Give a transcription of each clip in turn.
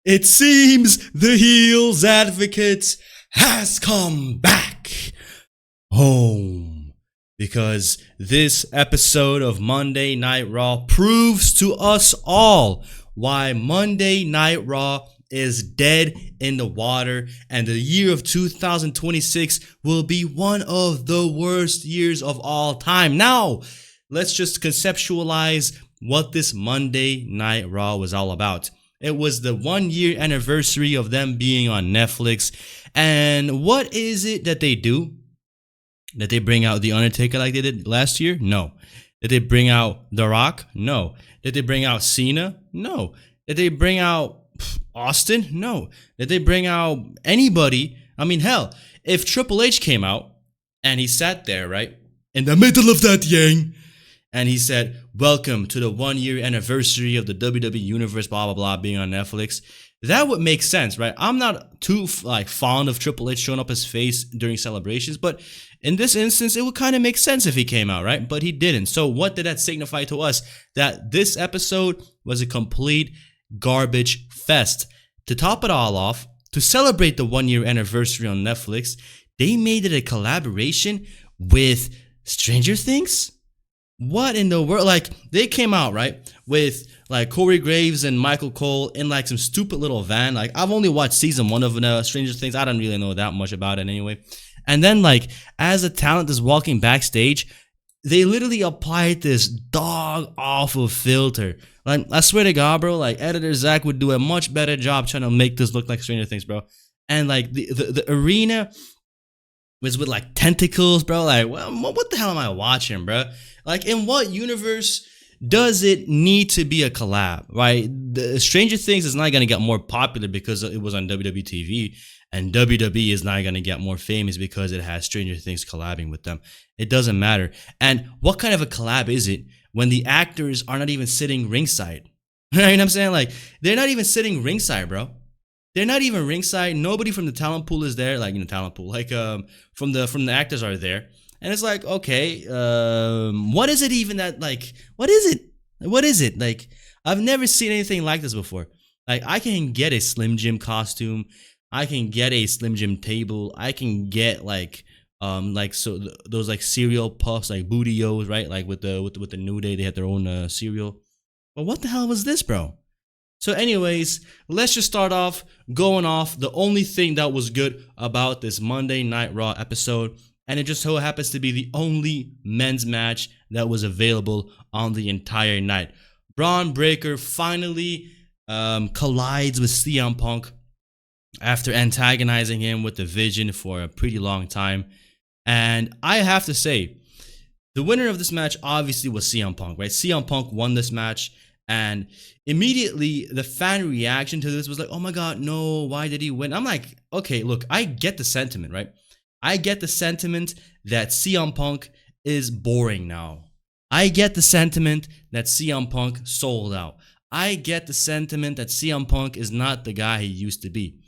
It seems the heels advocate has come back home, because this episode of Monday Night Raw proves to us all why Monday Night Raw is dead in the water, and the year of 2026 will be one of the worst years of all time. Now, let's just conceptualize what this Monday Night Raw was all about. It was the 1 year anniversary of them being on Netflix. And what is it that they do? Did they bring out The Undertaker like they did last year? No. Did they bring out The Rock? No. Did they bring out Cena? No. Did they bring out Austin? No. Did they bring out anybody? I mean, hell, if Triple H came out and he sat there, right, in the middle of that yang, and he said, welcome to the 1 year anniversary of the WWE Universe, blah, blah, blah, being on Netflix. That would make sense, right? I'm not too fond of Triple H showing up his face during celebrations, but in this instance, it would kind of make sense if he came out, right? But he didn't. So what did that signify to us? That this episode was a complete garbage fest. To top it all off, to celebrate the 1 year anniversary on Netflix, they made it a collaboration with Stranger Things? What in the world? Like, they came out, right, with like Corey Graves and Michael Cole in like some stupid little van. Like, I've only watched season 1 of Stranger Things. I don't really know that much about it anyway. And then, like, as the talent is walking backstage, they literally applied this dog awful filter. Like, I swear to God, bro, like, editor Zach would do a much better job trying to make this look like Stranger Things, bro. And like the arena was with like tentacles, bro. Like, well, what the hell am I watching, bro? Like, in what universe does it need to be a collab, right? The Stranger Things is not going to get more popular because it was on WWE TV, and WWE is not going to get more famous because it has Stranger Things collabing with them. It doesn't matter. And what kind of a collab is it when the actors are not even sitting ringside? You know what I'm saying? Like, they're not even sitting ringside, bro. They're not even ringside. Nobody from the talent pool is there. Like, talent pool. Like, from the actors are there. And it's like, okay, what is it even that, like, what is it? What is it? Like, I've never seen anything like this before. Like, I can get a Slim Jim costume. I can get a Slim Jim table. I can get, like those, like, cereal puffs, like Booty-O's, right? Like, with the New Day, they had their own cereal. But what the hell was this, bro? So anyways, let's just start off going off the only thing that was good about this Monday Night Raw episode. And it just so happens to be the only men's match that was available on the entire night. Bron Breakker finally collides with CM Punk after antagonizing him with the Vision for a pretty long time. And I have to say, the winner of this match obviously was CM Punk, right? CM Punk won this match. And immediately the fan reaction to this was like, oh my God, no, why did he win? I'm like, okay, look, I get the sentiment, right? I get the sentiment that CM Punk is boring now. I get the sentiment that CM Punk sold out. I get the sentiment that CM Punk is not the guy he used to be.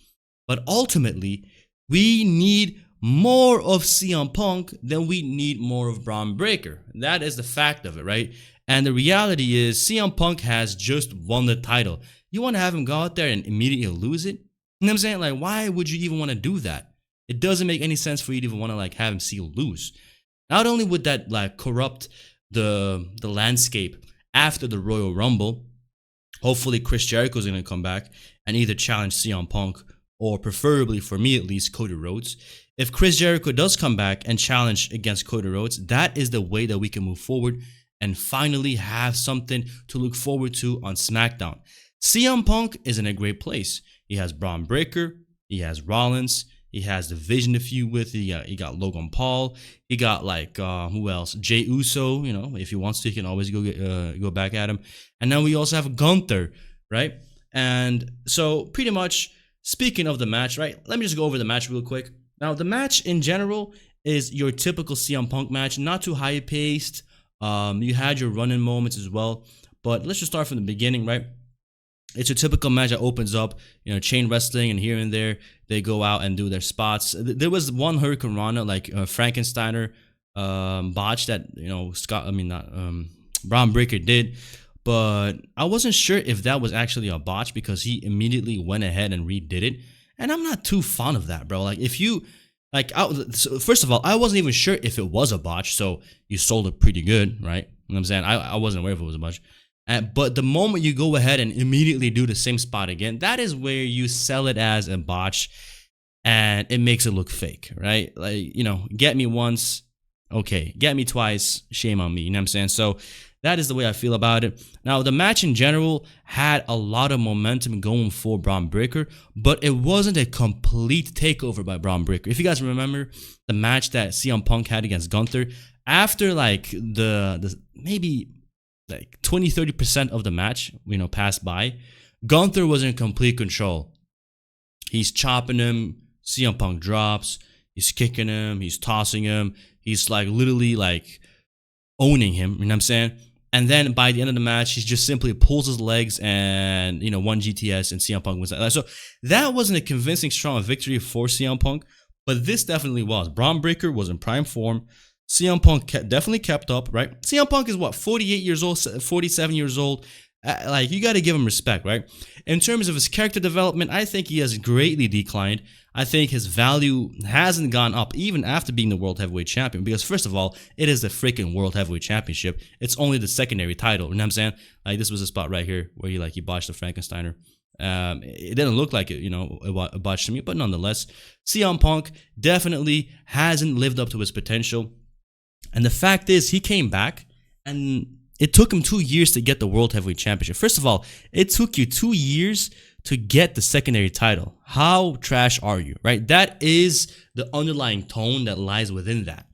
But ultimately, we need more of CM Punk than we need more of Bron Breakker. That is the fact of it, right? And the reality is CM Punk has just won the title. You want to have him go out there and immediately lose it? You know what I'm saying? Like, why would you even want to do that? It doesn't make any sense for you to even want to, like, have him see lose. Not only would that, like, corrupt the landscape after the Royal Rumble, hopefully Chris Jericho is going to come back and either challenge CM Punk or, preferably for me at least, Cody Rhodes. If Chris Jericho does come back and challenge against Cody Rhodes, that is the way that we can move forward and finally have something to look forward to on SmackDown. CM Punk is in a great place. He has Bron Breakker, he has Rollins, he has the Vision to feud with. He got Logan Paul. He got, like, who else? Jey Uso. You know, if he wants to, he can always go back at him. And then we also have Gunther, right? And so pretty much, speaking of the match, right? Let me just go over the match real quick. Now, the match in general is your typical CM Punk match, not too high paced. You had your running moments as well, but let's just start from the beginning, right? It's a typical match that opens up, chain wrestling, and here and there they go out and do their spots. There was one Hurricane Rana, like Frankensteiner botch that Bron Breakker did, but I wasn't sure if that was actually a botch because he immediately went ahead and redid it. And I'm not too fond of that, bro. Like, if you, like, so first of all, I wasn't even sure if it was a botch, so you sold it pretty good, right? You know what I'm saying? I wasn't aware if it was a botch. But the moment you go ahead and immediately do the same spot again, that is where you sell it as a botch and it makes it look fake, right? Like, you know, get me once, okay. Get me twice, shame on me, you know what I'm saying? So that is the way I feel about it. Now, the match in general had a lot of momentum going for Bron Breakker, but it wasn't a complete takeover by Bron Breakker. If you guys remember the match that CM Punk had against Gunther, after like the maybe like 20-30% of the match, you know, passed by, Gunther was in complete control. He's chopping him, CM Punk drops, he's kicking him, he's tossing him, he's like literally like owning him, you know what I'm saying? And then by the end of the match, he just simply pulls his legs and, you know, one GTS and CM Punk was like, so that wasn't a convincing, strong victory for CM Punk, but this definitely was. Bron Breakker was in prime form. CM Punk definitely kept up, right? CM Punk is what, 48 years old, 47 years old. Like, you got to give him respect, right? In terms of his character development, I think he has greatly declined. I think his value hasn't gone up even after being the World Heavyweight Champion, because first of all, it is the freaking World Heavyweight Championship. It's only the secondary title, you know what I'm saying? Like, this was a spot right here where he botched the Frankensteiner. It didn't look like it, you know, a botch to me, but nonetheless, CM Punk definitely hasn't lived up to his potential. And the fact is, he came back and it took him 2 years to get the World Heavyweight Championship. First of all, it took you 2 years to get the secondary title. How trash are you, right? That is the underlying tone that lies within that.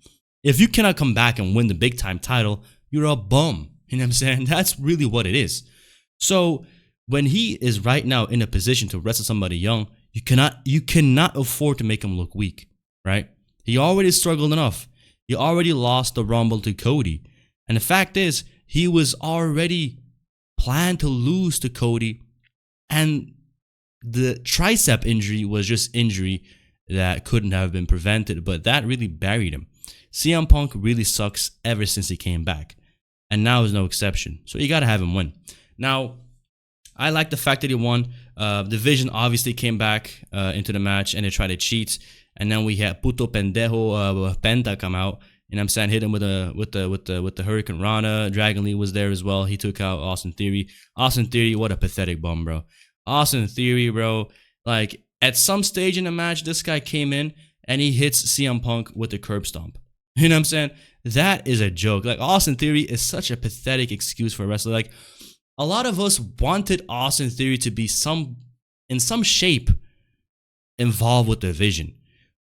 If you cannot come back and win the big time title, you're a bum. You know what I'm saying? That's really what it is. So when he is right now in a position to wrestle somebody young, you cannot afford to make him look weak, right? He already struggled enough. He already lost the Rumble to Cody. And the fact is, he was already planned to lose to Cody, and the tricep injury was just injury that couldn't have been prevented, but that really buried him. CM Punk really sucks ever since he came back, and now is no exception. So you got to have him win. Now, I like the fact that he won. Division obviously came back into the match, and they tried to cheat, and then we had Puto Pendejo Penta come out. You know what I'm saying? Hit him with the Hurricane Rana. Dragon Lee was there as well. He took out Austin Theory. Austin Theory, what a pathetic bum, bro. Austin Theory, bro. Like, at some stage in the match, this guy came in and he hits CM Punk with the curb stomp. You know what I'm saying? That is a joke. Like, Austin Theory is such a pathetic excuse for a wrestler. Like, a lot of us wanted Austin Theory to be in some shape involved with the Division.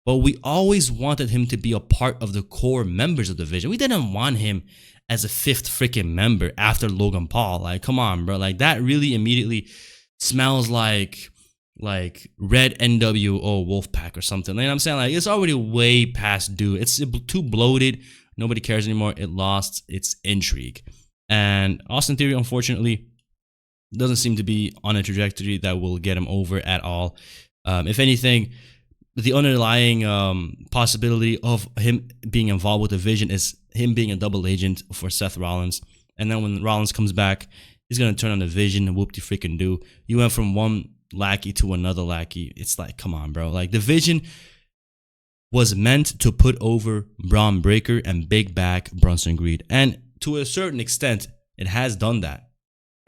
But we always wanted him to be a part of the core members of the Division. We didn't want him as a fifth freaking member after Logan Paul. Like, come on, bro. Like, that really immediately smells like Red NWO Wolfpack or something. You know what I'm saying? Like, it's already way past due. It's too bloated. Nobody cares anymore. It lost its intrigue. And Austin Theory, unfortunately, doesn't seem to be on a trajectory that will get him over at all. If anything, the underlying possibility of him being involved with the Division is him being a double agent for Seth Rollins. And then when Rollins comes back, he's going to turn on the Division and whoop-de-freaking-do. You went from one lackey to another lackey. It's like, come on, bro. Like, the Division was meant to put over Bron Breakker and Big Back Bronson Reed. And to a certain extent, it has done that,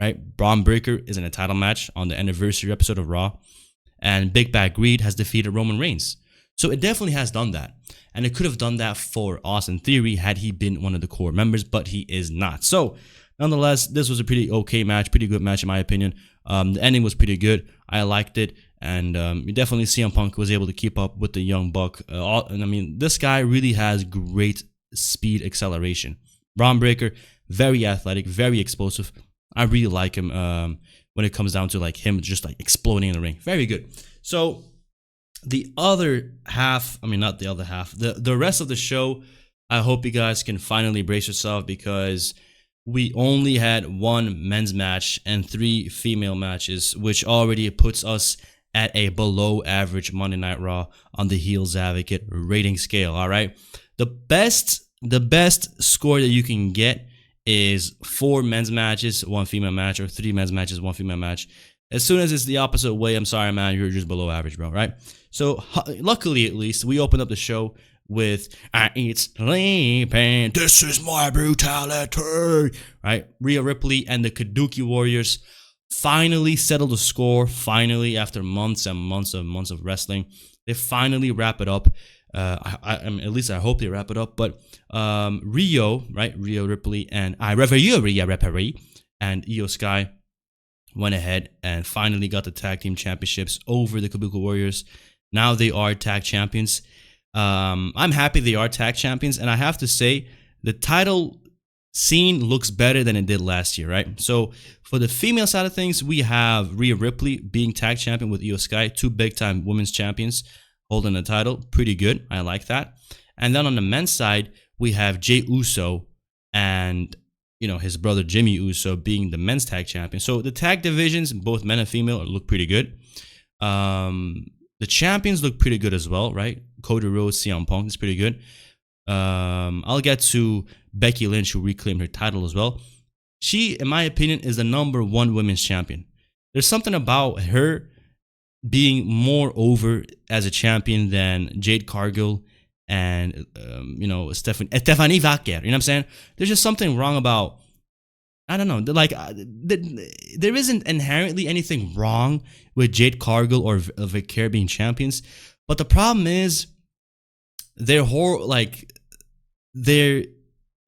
right? Bron Breakker is in a title match on the anniversary episode of Raw. And Big Bad Greed has defeated Roman Reigns. So it definitely has done that. And it could have done that for Austin Theory had he been one of the core members, but he is not. So, nonetheless, this was a pretty okay match, pretty good match in my opinion. The ending was pretty good. I liked it. And definitely CM Punk was able to keep up with the young buck. And I mean, this guy really has great speed acceleration. Bron Breakker, very athletic, very explosive. I really like him. When it comes down to like him just like exploding in the ring. Very good. So the other half, I mean, not the other half, the rest of the show, I hope you guys can finally brace yourself because we only had one men's match and 3 female matches, which already puts us at a below average Monday Night Raw on the Heels Advocate rating scale. All right. The best score that you can get is 4 men's matches, 1 female match, or 3 men's matches, 1 female match. As soon as it's the opposite way, I'm sorry, man, you're just below average, bro, right? So, luckily, at least, we opened up the show with, I eat sleeping, this is my brutality, right? Rhea Ripley and the Kabuki Warriors finally settled the score, finally, after months and months of wrestling. They finally wrap it up. I mean, at least I hope they wrap it up. But Rhea Ripley and Rhea Ripley and Io Sky went ahead and finally got the tag team championships over the Kabuki Warriors. Now they are tag champions. I'm happy they are tag champions, and I have to say the title scene looks better than it did last year, right? So for the female side of things, we have Rhea Ripley being tag champion with Io Sky, 2 big-time women's champions holding the title. Pretty good. I like that. And then on the men's side, we have Jey Uso and, you know, his brother Jimmy Uso being the men's tag champion. So the tag divisions, both men and female, look pretty good. The champions look pretty good as well, right? Cody Rhodes, CM Punk is pretty good. I'll get to Becky Lynch, who reclaimed her title as well. She, in my opinion, is the #1 women's champion. There's something about her being more over as a champion than Jade Cargill and, Stephanie Valkyria. You know what I'm saying? There's just something wrong about, I don't know, like, there isn't inherently anything wrong with Jade Cargill or Valkyria being champions, but the problem is their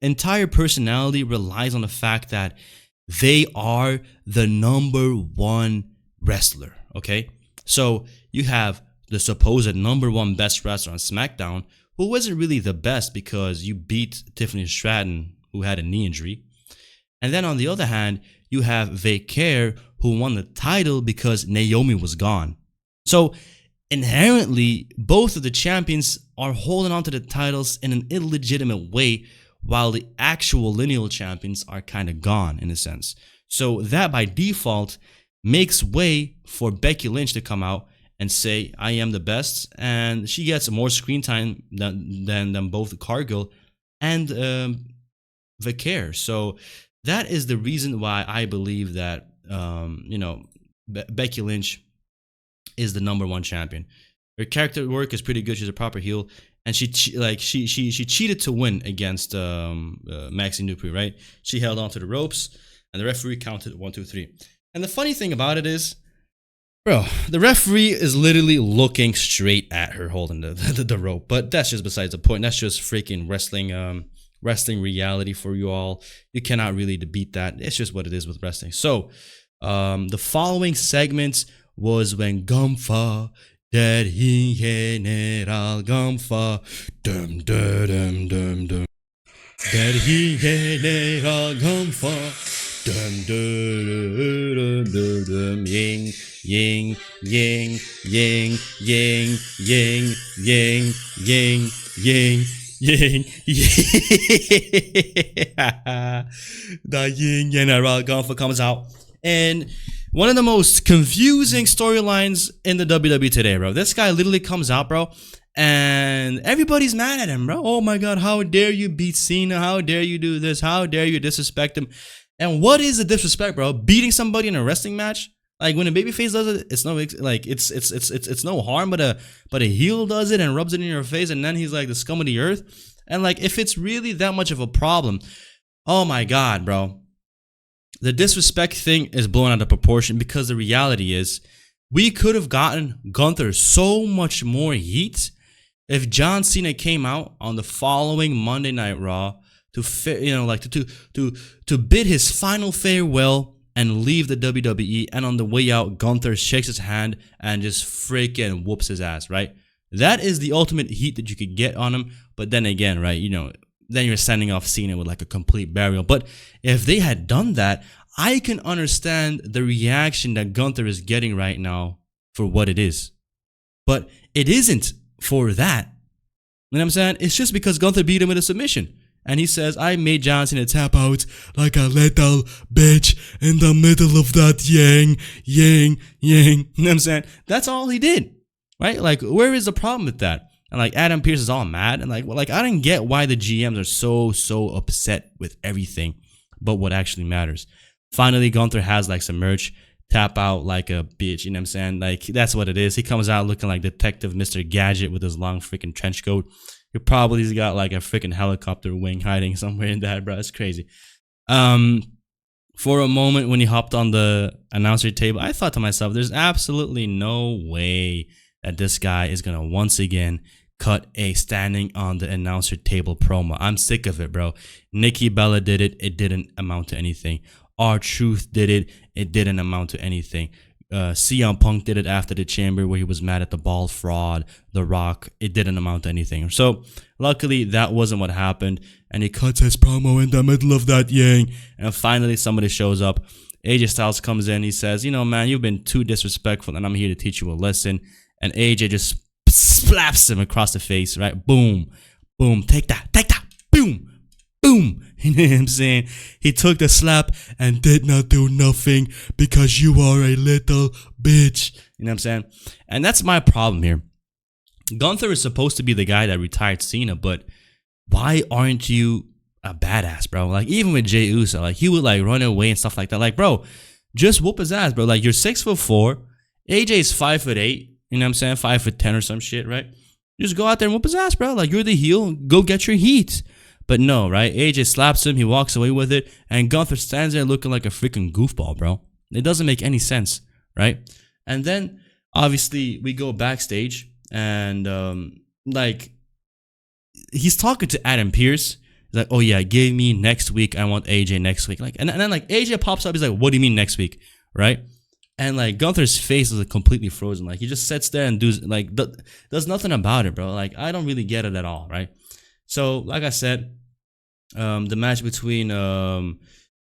entire personality relies on the fact that they are the #1 wrestler, okay? So you have the supposed #1 best wrestler on SmackDown, who wasn't really the best because you beat Tiffany Stratton, who had a knee injury. And then on the other hand, you have Valkyria, who won the title because Naomi was gone. So inherently, both of the champions are holding on to the titles in an illegitimate way, while the actual lineal champions are kind of gone in a sense. So that by default makes way for Becky Lynch to come out and say, I am the best, and she gets more screen time than both Cargill and Valkyria. So that is the reason why I believe that Becky Lynch is the #1 champion. Her character work is pretty good. She's a proper heel, and she cheated to win against Maxxine Dupri, right? She held on to the ropes, and the referee counted 1, 2, 3. And the funny thing about it is, bro, the referee is literally looking straight at her holding the rope. But that's just besides the point. That's just freaking wrestling reality for you all. You cannot really beat that. It's just what it is with wrestling. So the following segment was when Gunther, that he General Gunther, dum dum dum dum dum, that he General Gunther, dum dum dum dum dum, ying ying ying ying ying ying ying ying ying. Ying, the Ying General Gunther comes out, and one of the most confusing storylines in the WWE today, bro. This guy literally comes out, bro, and everybody's mad at him, bro. Oh my God, how dare you beat Cena? How dare you do this? How dare you disrespect him? And what is the disrespect, bro? Beating somebody in a wrestling match? Like when a babyface does it, it's no it's no harm, but a heel does it and rubs it in your face, and then he's like the scum of the earth. And like if it's really that much of a problem, oh my God, bro, the disrespect thing is blown out of proportion, because the reality is we could have gotten Gunther so much more heat if John Cena came out on the following Monday Night Raw to bid his final farewell and leave the WWE, and on the way out, Gunther shakes his hand and just freaking whoops his ass, right? That is the ultimate heat that you could get on him. But then again, right, then you're sending off Cena with like a complete burial. But if they had done that, I can understand the reaction that Gunther is getting right now for what it is. But it isn't for that. You know what I'm saying? It's just because Gunther beat him with a submission. And he says, I made John Cena tap out like a little bitch in the middle of that yang. You know what I'm saying? That's all he did, right? Like, where is the problem with that? And like Adam Pearce is all mad. And like I didn't get why the GMs are so upset with everything. but what actually matters. Finally, Gunther has like some merch. Tap out like a bitch, you know what I'm saying? Like, that's what it is. He comes out looking like Detective Mr. Gadget with his long freaking trench coat. He probably's got like a freaking helicopter wing hiding somewhere in that, bro. It's crazy. For a moment when he hopped on the announcer table, I thought to myself, there's absolutely no way that this guy is going to once again cut a standing on the announcer table promo. I'm sick of it, bro. Nikki Bella did it. It didn't amount to anything. R-Truth did it. It didn't amount to anything. CM Punk did it after the Chamber where he was mad at the bald fraud, The Rock. It didn't amount to anything. So, luckily, that wasn't what happened. And he cuts his promo in the middle of that yang. And finally, somebody shows up. AJ Styles comes in. He says, you know, man, you've been too disrespectful, and I'm here to teach you a lesson. And AJ just slaps him across the face, right? Boom. Boom. Take that. Boom. Boom. You know what I'm saying? He took the slap and did not do nothing because you are a little bitch. You know what I'm saying? And that's my problem here. Gunther is supposed to be the guy that retired Cena, but why aren't you a badass, bro? Like, even with Jey Uso, like, he would like run away and stuff like that. Like, bro, just whoop his ass, bro. Like, you're 6'4". AJ's 5'8". You know what I'm saying? 5'10" or some shit, right? Just go out there and whoop his ass, bro. Like, you're the heel. Go get your heat. But no, right? AJ slaps him. He walks away with it. And Gunther stands there looking like a freaking goofball, bro. It doesn't make any sense, right? And then, obviously, we go backstage. And, like, he's talking to Adam Pearce. He's like, oh, yeah, give me next week. I want AJ next week. Like, and then, like, AJ pops up. He's like, what do you mean next week? Right? And, like, Gunther's face is like, completely frozen. Like, he just sits there and does nothing about it, bro. Like, I don't really get it at all, right? So, like I said, the match between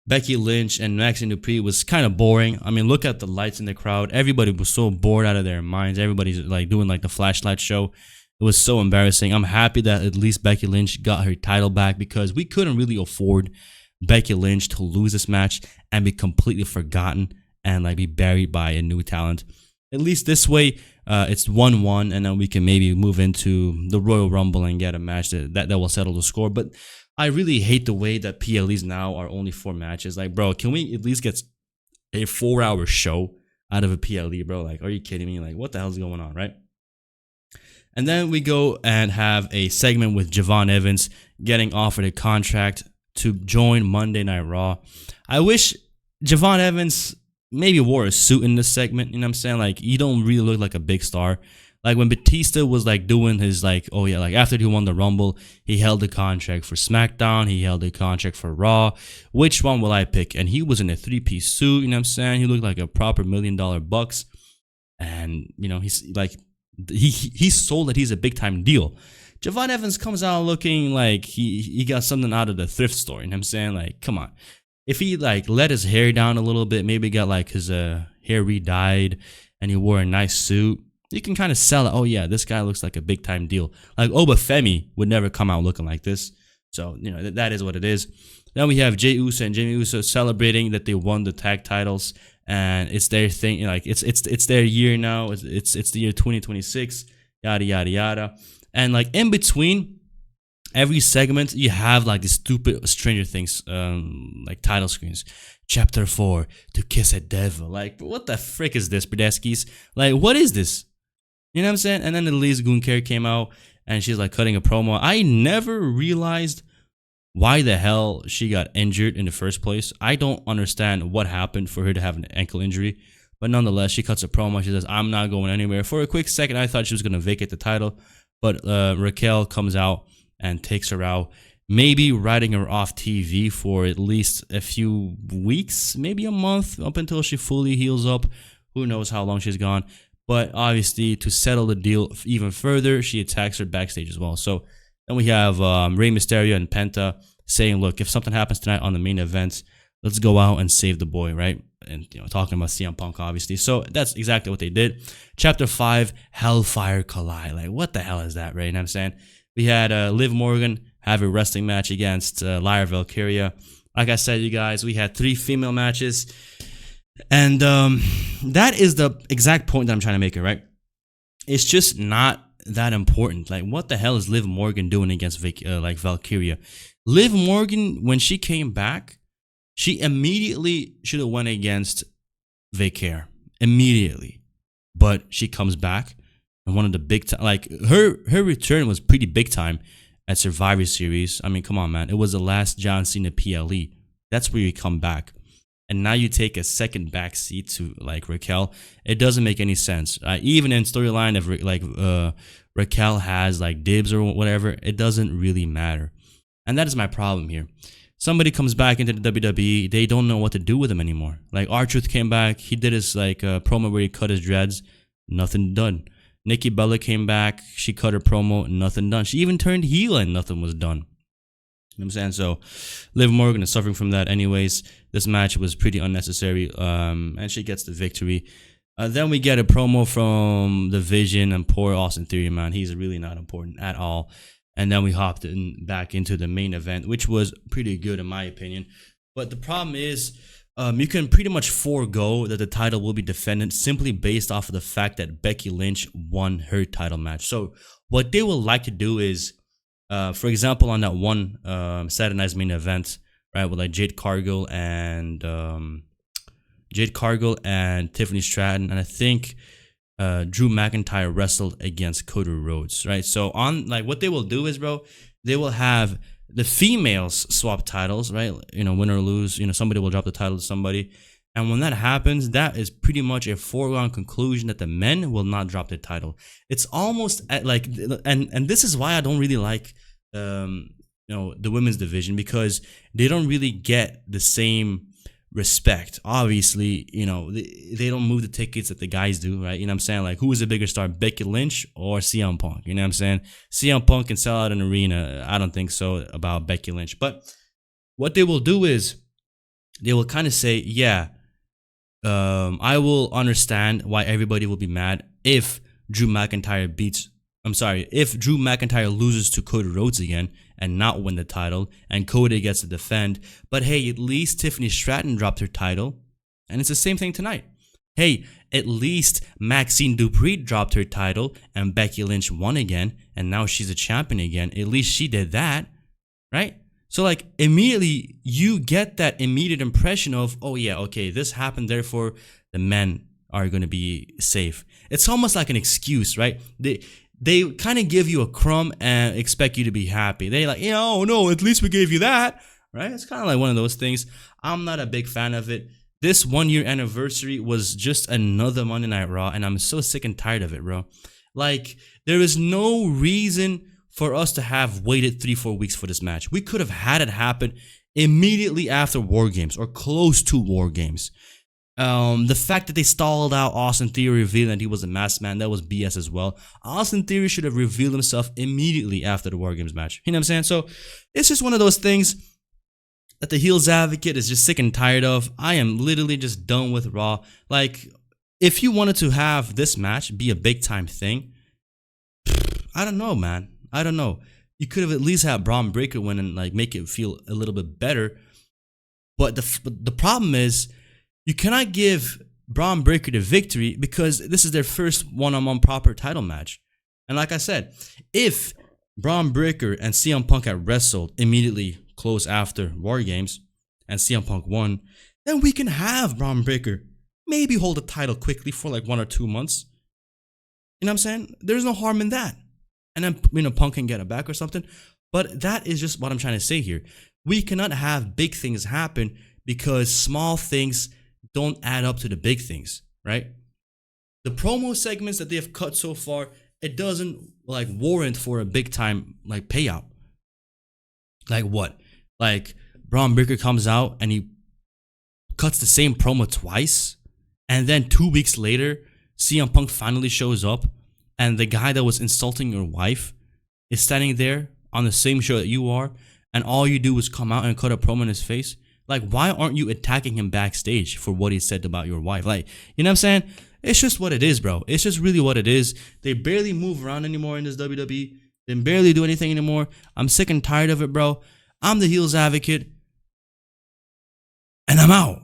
Becky Lynch and Maxxine Dupri was kind of boring. I mean, look at the lights in the crowd. Everybody was so bored out of their minds. Everybody's like doing like the flashlight show. It was so embarrassing. I'm happy that at least Becky Lynch got her title back because we couldn't really afford Becky Lynch to lose this match and be completely forgotten and like be buried by a new talent. At least this way, it's 1-1, and then we can maybe move into the Royal Rumble and get a match that will settle the score. But I really hate the way that PLEs now are only 4 matches. Like, bro, can we at least get a 4-hour show out of a PLE, bro? Like, are you kidding me? Like, what the hell's going on, right? And then we go and have a segment with Javon Evans getting offered a contract to join Monday Night Raw. I wish Javon Evans maybe wore a suit in this segment, you know what I'm saying? Like, you don't really look like a big star. Like, when Batista was, like, doing his, like, oh, yeah, like, after he won the Rumble, he held the contract for SmackDown, he held the contract for Raw. Which one will I pick? And he was in a 3-piece suit, you know what I'm saying? He looked like a proper $1 million bucks. And, you know, he's, like, he sold that he's a big-time deal. Javon Evans comes out looking like he got something out of the thrift store, you know what I'm saying? Like, come on. If he, like, let his hair down a little bit, maybe got, like, his hair re-dyed, and he wore a nice suit, you can kind of sell it. Oh, yeah, this guy looks like a big-time deal. Like, Obafemi would never come out looking like this. So, you know, that is what it is. Then we have Jey Uso and Jimmy Uso celebrating that they won the tag titles, and it's their thing. Like, it's their year now. It's the year 2026, yada, yada, yada. And, like, in between every segment, you have like these stupid Stranger Things like title screens. Chapter 4, To Kiss a Devil. Like, what the frick is this, Bradeskis? Like, what is this? You know what I'm saying? And then Elise Gunther came out and she's like cutting a promo. I never realized why the hell she got injured in the first place. I don't understand what happened for her to have an ankle injury. But nonetheless, she cuts a promo. She says, I'm not going anywhere. For a quick second, I thought she was going to vacate the title. But Raquel comes out and takes her out, maybe writing her off TV for at least a few weeks, maybe a month, up until she fully heals up. Who knows how long she's gone. But obviously, to settle the deal even further, she attacks her backstage as well. So then we have Rey Mysterio and Penta saying, look, if something happens tonight on the main event, let's go out and save the boy, right? And, you know, talking about CM Punk, obviously. So that's exactly what they did. Chapter 5, Hellfire Collide. Like, what the hell is that, right? You know what I'm saying? We had Liv Morgan have a wrestling match against Lyra Valkyria. Like I said, you guys, we had 3 female matches. And that is the exact point that I'm trying to make it, right? It's just not that important. Like, what the hell is Liv Morgan doing against Valkyria? Liv Morgan, when she came back, She immediately should have went against Valkyria immediately, but she comes back and one of the big time, like her return was pretty big time at Survivor Series. I mean, come on, man, it was the last John Cena PLE. That's where you come back, and now you take a second back seat to like Raquel. It doesn't make any sense. Even in storyline of like Raquel has like dibs or whatever, it doesn't really matter, and that is my problem here. Somebody comes back into the WWE, they don't know what to do with him anymore. Like R-Truth came back, he did his like promo where he cut his dreads, nothing done. Nikki Bella came back, she cut her promo, nothing done. She even turned heel and nothing was done. You know what I'm saying? So Liv Morgan is suffering from that anyways. This match was pretty unnecessary, and she gets the victory. Then we get a promo from The Vision and poor Austin Theory, man. He's really not important at all. And then we hopped back into the main event, which was pretty good in my opinion. But the problem is, you can pretty much forego that the title will be defended simply based off of the fact that Becky Lynch won her title match. So what they would like to do is, for example, on that one Saturday Night's main event, right, with like Jade Cargill and Tiffany Stratton, and I think Drew McIntyre wrestled against Cody Rhodes, right? So on like what they will do is, bro, they will have the females swap titles, right? You know, win or lose, you know, somebody will drop the title to somebody. And when that happens, that is pretty much a foregone conclusion that the men will not drop their title. It's almost at like, and this is why I don't really like, you know, the women's division, because they don't really get the same respect. Obviously, you know, they don't move the tickets that the guys do, right? You know what I'm saying? Like, who is a bigger star, Becky Lynch or CM Punk? You know what I'm saying? CM Punk can sell out an arena. I don't think so about Becky Lynch. But what they will do is they will kind of say, yeah, I will understand why everybody will be mad if Drew McIntyre loses to Cody Rhodes again and not win the title, and Cody gets to defend. But hey, at least Tiffany Stratton dropped her title, and it's the same thing tonight. Hey, at least Maxxine Dupri dropped her title, and Becky Lynch won again, and now she's a champion again. At least she did that, right? So like immediately you get that immediate impression of, oh yeah, okay, this happened, therefore the men are going to be safe. It's almost like an excuse, right? They kind of give you a crumb and expect you to be happy. They like, oh no, at least we gave you that, right? It's kind of like one of those things. I'm not a big fan of it. This 1 year anniversary was just another Monday Night Raw, and I'm so sick and tired of it, bro. Like, there is no reason for us to have waited 3-4 weeks for this match. We could have had it happen immediately after War Games or close to War Games. The fact that they stalled out Austin Theory revealing that he was a masked man, that was BS as well. Austin Theory should have revealed himself immediately after the War Games match. You know what I'm saying? So it's just one of those things that the heels advocate is just sick and tired of. I am literally just done with Raw. Like, if you wanted to have this match be a big time thing, I don't know, man. I don't know. You could have at least had Bron Breakker win and like make it feel a little bit better. But the problem is, you cannot give Bron Breakker the victory because this is their first one-on-one proper title match. And like I said, if Bron Breakker and CM Punk had wrestled immediately close after War Games and CM Punk won, then we can have Bron Breakker maybe hold the title quickly for like 1 or 2 months. You know what I'm saying? There's no harm in that. And then, you know, Punk can get it back or something. But that is just what I'm trying to say here. We cannot have big things happen because small things don't add up to the big things, right? The promo segments that they have cut so far, it doesn't like warrant for a big time like payout. Like what? Like Bron Breakker comes out and he cuts the same promo twice, and then 2 weeks later, CM Punk finally shows up, and the guy that was insulting your wife is standing there on the same show that you are, and all you do is come out and cut a promo in his face. Like, why aren't you attacking him backstage for what he said about your wife? Like, you know what I'm saying? It's just what it is, bro. It's just really what it is. They barely move around anymore in this WWE. They barely do anything anymore. I'm sick and tired of it, bro. I'm the heels advocate, and I'm out.